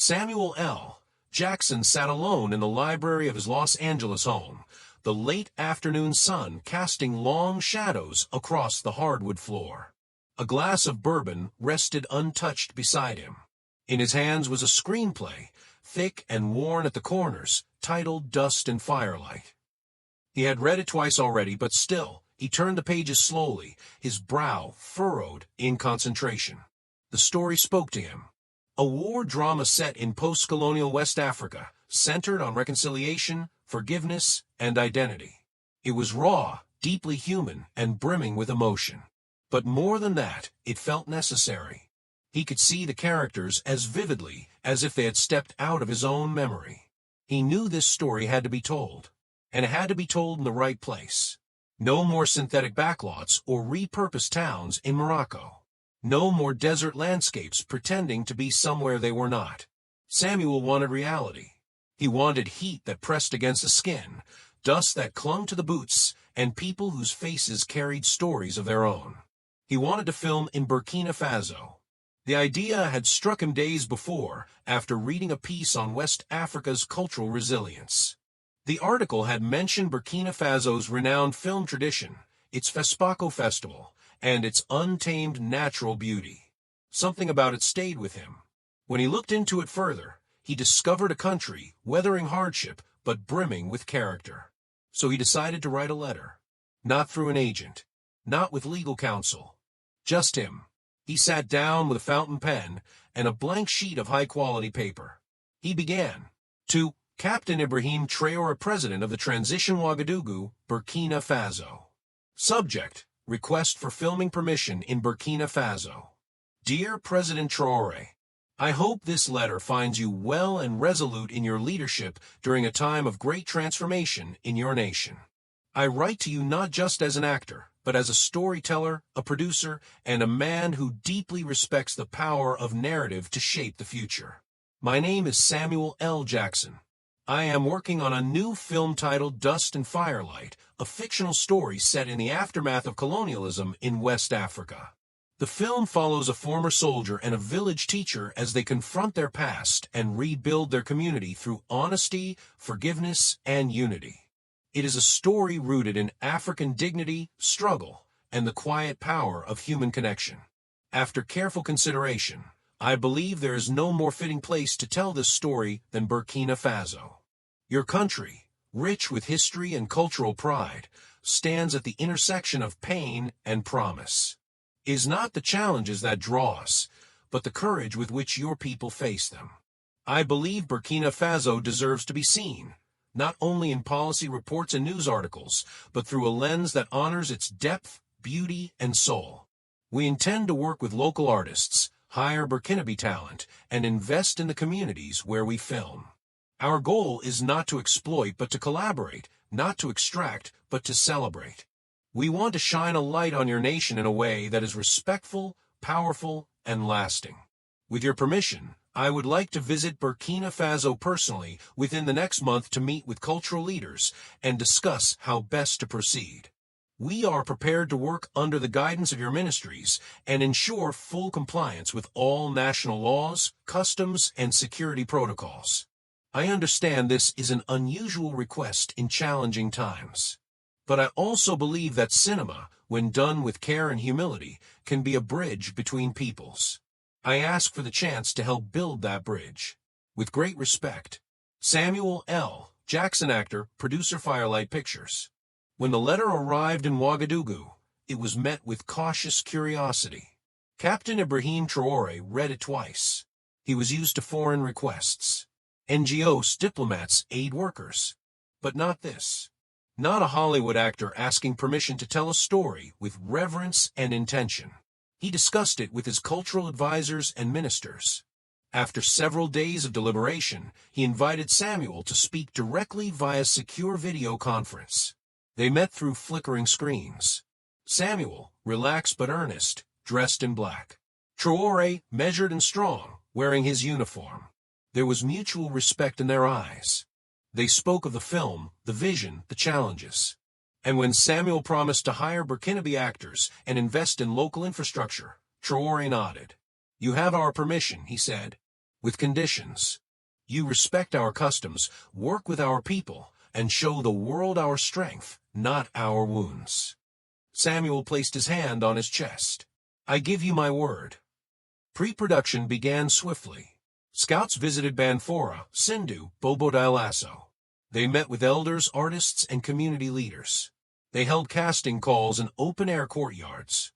Samuel L. Jackson sat alone in the library of his Los Angeles home, the late afternoon sun casting long shadows across the hardwood floor. A glass of bourbon rested untouched beside him. In his hands was a screenplay, thick and worn at the corners, titled Dust and Firelight. He had read it twice already, but still, he turned the pages slowly, his brow furrowed in concentration. The story spoke to him. A war drama set in post-colonial West Africa, centered on reconciliation, forgiveness, and identity. It was raw, deeply human, and brimming with emotion. But more than that, it felt necessary. He could see the characters as vividly as if they had stepped out of his own memory. He knew this story had to be told, and it had to be told in the right place. No more synthetic backlots or repurposed towns in Morocco. No more desert landscapes pretending to be somewhere they were not. Samuel wanted reality. He wanted heat that pressed against the skin, dust that clung to the boots, and people whose faces carried stories of their own. He wanted to film in Burkina Faso. The idea had struck him days before, after reading a piece on West Africa's cultural resilience. The article had mentioned Burkina Faso's renowned film tradition, its Fespaco Festival, and its untamed natural beauty. Something about it stayed with him. When he looked into it further, he discovered a country weathering hardship but brimming with character. So he decided to write a letter. Not through an agent, not with legal counsel. Just him. He sat down with a fountain pen and a blank sheet of high-quality paper. He began. To Captain Ibrahim Traore, President of the Transition Ouagadougou, Burkina Faso. Subject: Request for filming permission in Burkina Faso. Dear President Traore, I hope this letter finds you well and resolute in your leadership during a time of great transformation in your nation. I write to you not just as an actor, but as a storyteller, a producer, and a man who deeply respects the power of narrative to shape the future. My name is Samuel L. Jackson. I am working on a new film titled Dust and Firelight, a fictional story set in the aftermath of colonialism in West Africa. The film follows a former soldier and a village teacher as they confront their past and rebuild their community through honesty, forgiveness, and unity. It is a story rooted in African dignity, struggle, and the quiet power of human connection. After careful consideration, I believe there is no more fitting place to tell this story than Burkina Faso. Your country, rich with history and cultural pride, stands at the intersection of pain and promise. It is not the challenges that draw us, but the courage with which your people face them. I believe Burkina Faso deserves to be seen, not only in policy reports and news articles, but through a lens that honors its depth, beauty, and soul. We intend to work with local artists, hire Burkinabe talent, and invest in the communities where we film. Our goal is not to exploit but to collaborate, not to extract but to celebrate. We want to shine a light on your nation in a way that is respectful, powerful, and lasting. With your permission, I would like to visit Burkina Faso personally within the next month to meet with cultural leaders and discuss how best to proceed. We are prepared to work under the guidance of your ministries and ensure full compliance with all national laws, customs, and security protocols. I understand this is an unusual request in challenging times. But I also believe that cinema, when done with care and humility, can be a bridge between peoples. I ask for the chance to help build that bridge. With great respect, Samuel L. Jackson, actor, producer, Firelight Pictures. When the letter arrived in Ouagadougou, it was met with cautious curiosity. Captain Ibrahim Traore read it twice. He was used to foreign requests. NGOs, diplomats, aid workers. But not this. Not a Hollywood actor asking permission to tell a story with reverence and intention. He discussed it with his cultural advisors and ministers. After several days of deliberation, he invited Samuel to speak directly via secure video conference. They met through flickering screens. Samuel, relaxed but earnest, dressed in black. Traore, measured and strong, wearing his uniform. There was mutual respect in their eyes. They spoke of the film, the vision, the challenges. And when Samuel promised to hire Burkinabe actors and invest in local infrastructure, Traore nodded. You have our permission, he said. with conditions. You respect our customs, work with our people, and show the world our strength, not our wounds. Samuel placed his hand on his chest. I give you my word. Pre-production began swiftly. Scouts visited Banfora, Sindhu, Bobo Dioulasso. They met with elders, artists, and community leaders. They held casting calls in open-air courtyards.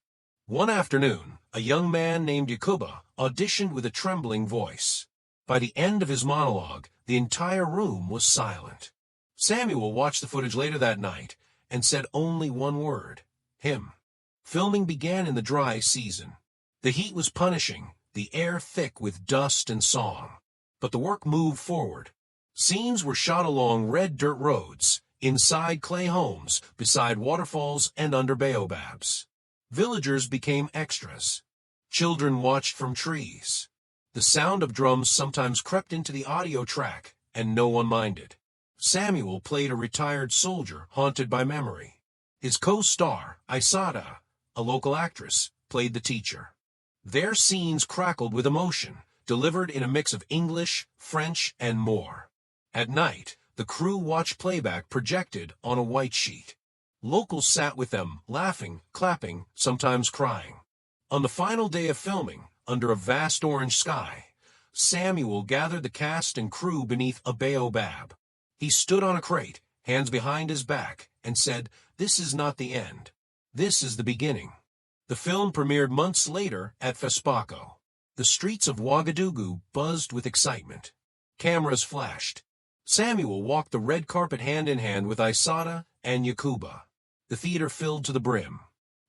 One afternoon, a young man named Yakuba auditioned with a trembling voice. By the end of his monologue, the entire room was silent. Samuel watched the footage later that night and said only one word: him. Filming began in the dry season. The heat was punishing, the air thick with dust and song. But the work moved forward. Scenes were shot along red dirt roads, inside clay homes, beside waterfalls, and under baobabs. Villagers became extras. Children watched from trees. The sound of drums sometimes crept into the audio track, and no one minded. Samuel played a retired soldier haunted by memory. His co-star, Isada, a local actress, played the teacher. Their scenes crackled with emotion, delivered in a mix of English, French, and more. At night, the crew watched playback projected on a white sheet. Locals sat with them, laughing, clapping, sometimes crying. On the final day of filming, under a vast orange sky, Samuel gathered the cast and crew beneath a baobab. He stood on a crate, hands behind his back, and said, "This is not the end. This is the beginning." The film premiered months later at FESPACO. The streets of Ouagadougou buzzed with excitement. Cameras flashed. Samuel walked the red carpet hand in hand with Isada and Yakuba. The theater filled to the brim.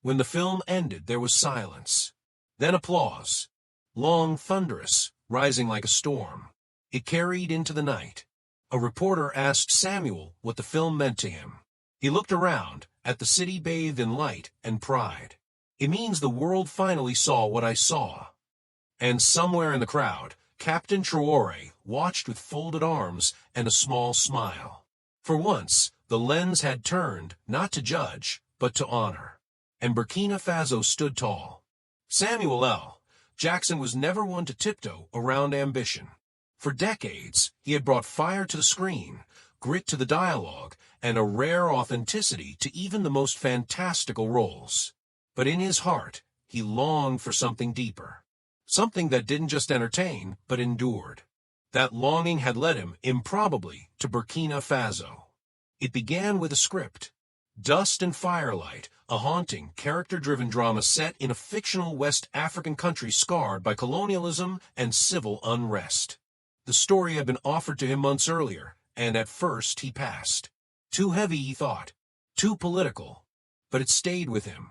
When the film ended, there was silence. Then applause. Long, thunderous, rising like a storm. It carried into the night. A reporter asked Samuel what the film meant to him. He looked around, at the city bathed in light and pride. "It means the world finally saw what I saw." And somewhere in the crowd, Captain Traore watched with folded arms and a small smile. For once, the lens had turned, not to judge, but to honor. And Burkina Faso stood tall. Samuel L. Jackson was never one to tiptoe around ambition. For decades, he had brought fire to the screen, grit to the dialogue, and a rare authenticity to even the most fantastical roles. But in his heart, he longed for something deeper. Something that didn't just entertain, but endured. That longing had led him, improbably, to Burkina Faso. It began with a script. Dust and Firelight, a haunting, character-driven drama set in a fictional West African country scarred by colonialism and civil unrest. The story had been offered to him months earlier, and at first he passed. Too heavy, he thought. Too political. But it stayed with him.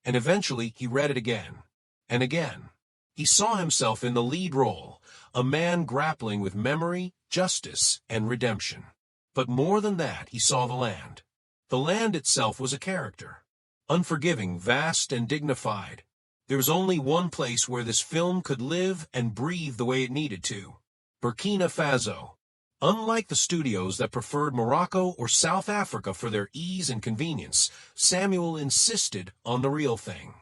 And eventually he read it again. And again. He saw himself in the lead role, a man grappling with memory, justice, and redemption. But more than that, he saw the land. The land itself was a character. Unforgiving, vast, and dignified. There was only one place where this film could live and breathe the way it needed to. Burkina Faso. Unlike the studios that preferred Morocco or South Africa for their ease and convenience, Samuel insisted on the real thing.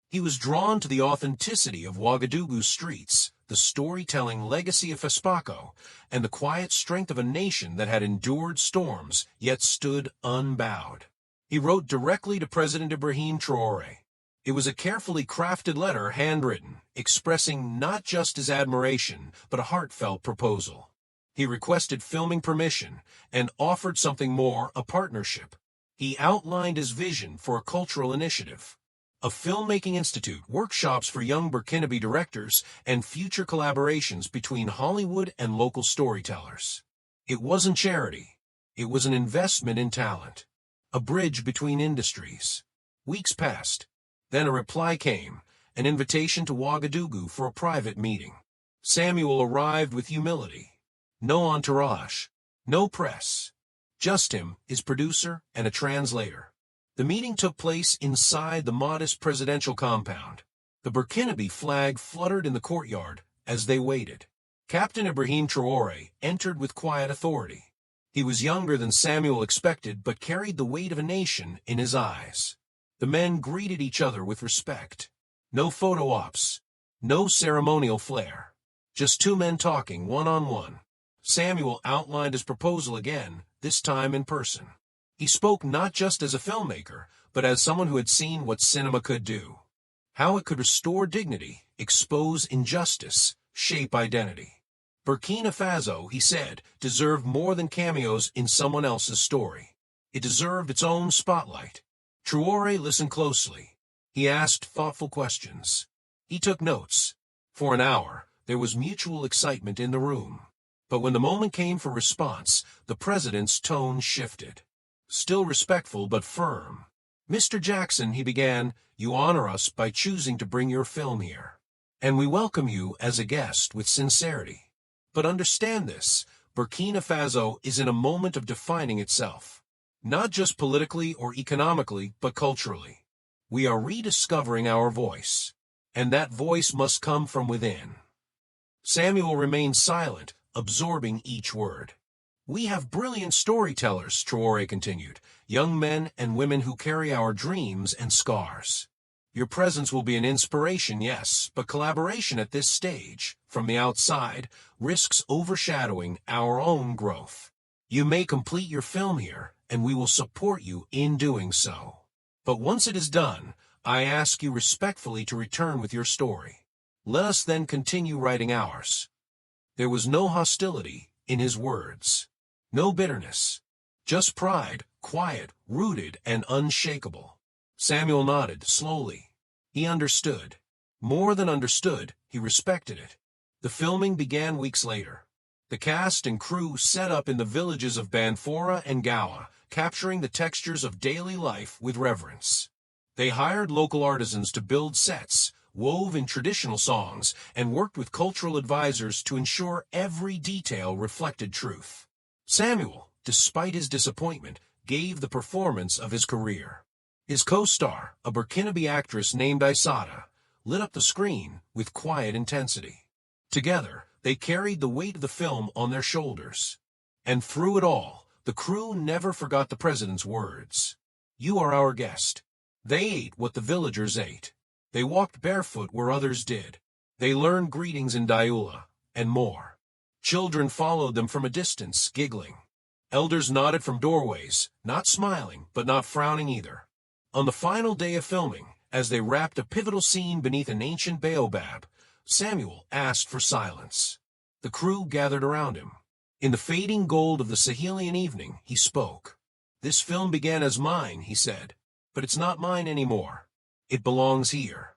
He was drawn to the authenticity of Ouagadougou's streets, the storytelling legacy of FESPACO, and the quiet strength of a nation that had endured storms, yet stood unbowed. He wrote directly to President Ibrahim Traore. It was a carefully crafted letter, handwritten, expressing not just his admiration, but a heartfelt proposal. He requested filming permission and offered something more, a partnership. He outlined his vision for a cultural initiative. A filmmaking institute, workshops for young Burkinabe directors, and future collaborations between Hollywood and local storytellers. It wasn't charity. It was an investment in talent. A bridge between industries. Weeks passed. Then a reply came, an invitation to Ouagadougou for a private meeting. Samuel arrived with humility. No entourage. No press. Just him, his producer, and a translator. The meeting took place inside the modest presidential compound. The Burkinabe flag fluttered in the courtyard as they waited. Captain Ibrahim Traore entered with quiet authority. He was younger than Samuel expected, but carried the weight of a nation in his eyes. The men greeted each other with respect. No photo ops. No ceremonial flair. Just two men talking one-on-one. Samuel outlined his proposal again, this time in person. He spoke not just as a filmmaker, but as someone who had seen what cinema could do. How it could restore dignity, expose injustice, shape identity. Burkina Faso, he said, deserved more than cameos in someone else's story. It deserved its own spotlight. Traore listened closely. He asked thoughtful questions. He took notes. For an hour, there was mutual excitement in the room. But when the moment came for response, the president's tone shifted. Still respectful but firm. "Mr. Jackson," he began, "you honor us by choosing to bring your film here. And we welcome you as a guest with sincerity. But understand this, Burkina Faso is in a moment of defining itself. Not just politically or economically, but culturally. We are rediscovering our voice. And that voice must come from within." Samuel remained silent, absorbing each word. "We have brilliant storytellers," Traore continued, "young men and women who carry our dreams and scars. Your presence will be an inspiration, yes, but collaboration at this stage, from the outside, risks overshadowing our own growth. You may complete your film here, and we will support you in doing so. But once it is done, I ask you respectfully to return with your story. Let us then continue writing ours." There was no hostility in his words. No bitterness. Just pride, quiet, rooted, and unshakable. Samuel nodded, slowly. He understood. More than understood, he respected it. The filming began weeks later. The cast and crew set up in the villages of Banfora and Gawa, capturing the textures of daily life with reverence. They hired local artisans to build sets, wove in traditional songs, and worked with cultural advisors to ensure every detail reflected truth. Samuel, despite his disappointment, gave the performance of his career. His co-star, a Burkinabe actress named Aissata, lit up the screen with quiet intensity. Together, they carried the weight of the film on their shoulders. And through it all, the crew never forgot the president's words. "You are our guest." They ate what the villagers ate. They walked barefoot where others did. They learned greetings in Dioula, and more. Children followed them from a distance, giggling. Elders nodded from doorways, not smiling, but not frowning either. On the final day of filming, as they wrapped a pivotal scene beneath an ancient baobab, Samuel asked for silence. The crew gathered around him. In the fading gold of the Sahelian evening, he spoke. "This film began as mine," he said, "but it's not mine anymore. It belongs here."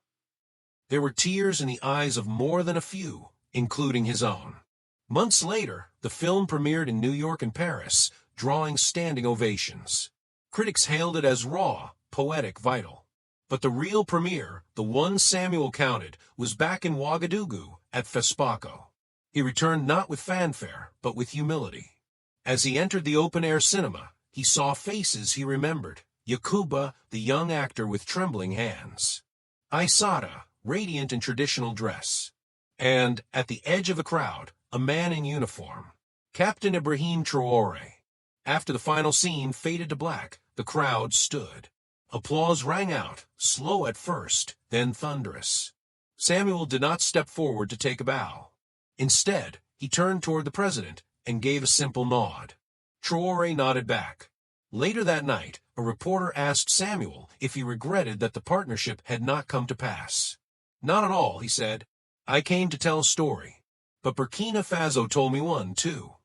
There were tears in the eyes of more than a few, including his own. Months later, the film premiered in New York and Paris, drawing standing ovations. Critics hailed it as raw, poetic, vital. But the real premiere, the one Samuel counted, was back in Ouagadougou at FESPACO. He returned not with fanfare, but with humility. As he entered the open-air cinema, he saw faces he remembered. Yakuba, the young actor with trembling hands. Aissata, radiant in traditional dress. And, at the edge of the crowd, a man in uniform. Captain Ibrahim Traore. After the final scene faded to black, the crowd stood. Applause rang out, slow at first, then thunderous. Samuel did not step forward to take a bow. Instead, he turned toward the president and gave a simple nod. Traore nodded back. Later that night, a reporter asked Samuel if he regretted that the partnership had not come to pass. "Not at all," he said. "I came to tell a story. But Burkina Faso told me one, too."